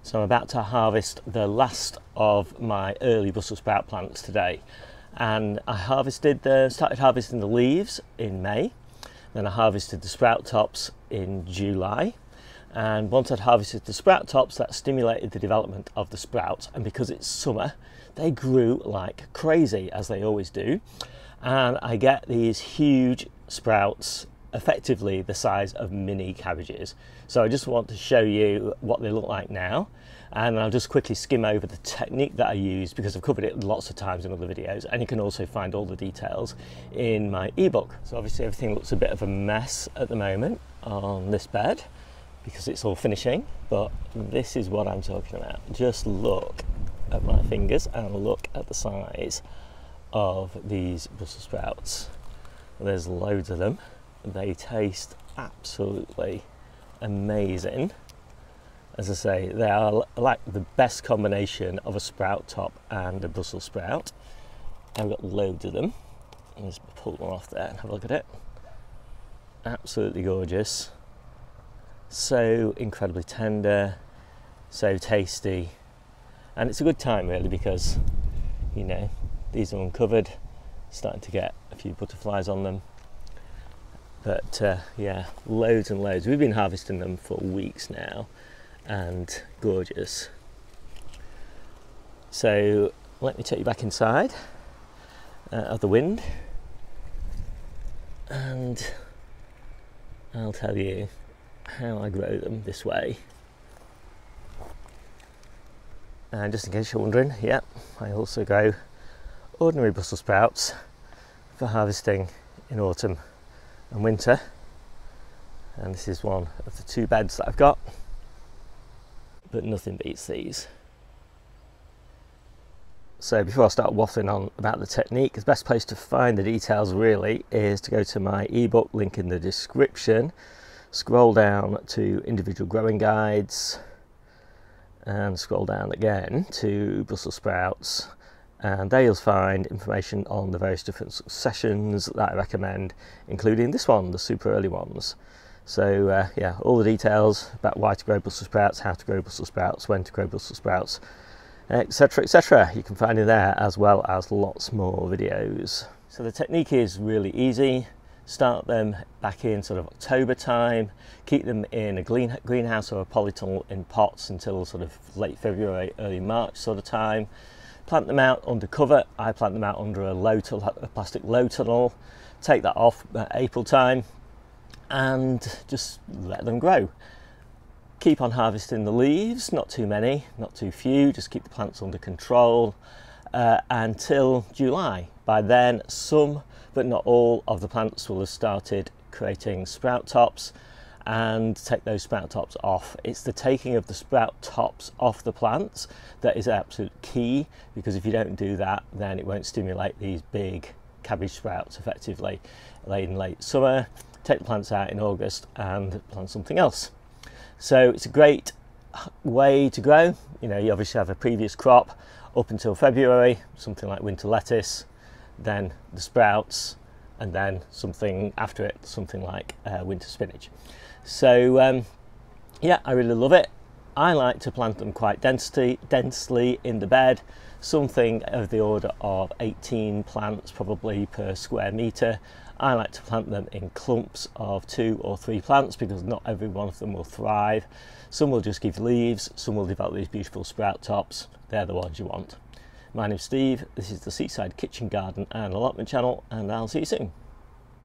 So I'm about to harvest the last of my early Brussels sprout plants today, and I started harvesting the leaves in May, then I harvested the sprout tops in July, and once I'd harvested the sprout tops, that stimulated the development of the sprouts, and because it's summer they grew like crazy, as they always do, and I get these huge sprouts, effectively the size of mini cabbages. So I just want to show you what they look like now, and I'll just quickly skim over the technique that I use because I've covered it lots of times in other videos, and you can also find all the details in my ebook. So obviously everything looks a bit of a mess at the moment on this bed because it's all finishing, but this is what I'm talking about. Just look at my fingers and look at the size of these Brussels sprouts. There's loads of them. They taste absolutely amazing. As I say, they are like the best combination of a sprout top and a Brussels sprout. I've got loads of them. Let's pull one off there and have a look at it. Absolutely gorgeous. So incredibly tender, so tasty. And it's a good time really because, you know, these are uncovered, starting to get a few butterflies on them. But yeah, loads and loads. We've been harvesting them for weeks now, and gorgeous. So let me take you back inside of the wind, and I'll tell you how I grow them this way. And just in case you're wondering, yeah, I also grow ordinary Brussels sprouts for harvesting in autumn and winter, and this is one of the two beds that I've got, but nothing beats these. So before I start waffling on about the technique, the best place to find the details really is to go to my ebook, link in the description, scroll down to individual growing guides, and scroll down again to Brussels sprouts, and there you'll find information on the various different successions that I recommend, including this one, the super early ones. So yeah, all the details about why to grow Brussels sprouts, how to grow Brussels sprouts, when to grow Brussels sprouts, etc, etc, you can find in there, as well as lots more videos. So the technique is really easy. Start them back in sort of October time, keep them in a greenhouse or a polytunnel in pots until sort of late February, early March sort of time. Plant them out under cover. I plant them out under a plastic low tunnel, take that off at April time, and just let them grow. Keep on harvesting the leaves, not too many, not too few, just keep the plants under control until July. By then, some but not all of the plants will have started creating sprout tops, and take those sprout tops off. It's the taking of the sprout tops off the plants that is absolute key, because if you don't do that, then it won't stimulate these big cabbage sprouts effectively in late summer. Take the plants out in August and plant something else. So it's a great way to grow. You know, you obviously have a previous crop up until February, something like winter lettuce, then the sprouts, and then something after it, something like winter spinach. So yeah, I really love it. I like to plant them quite densely in the bed, something of the order of 18 plants probably per square metre. I like to plant them in clumps of 2 or 3 plants because not every one of them will thrive. Some will just give leaves, some will develop these beautiful sprout tops. They're the ones you want. My name's Steve, this is the Seaside Kitchen Garden and Allotment channel, and I'll see you soon.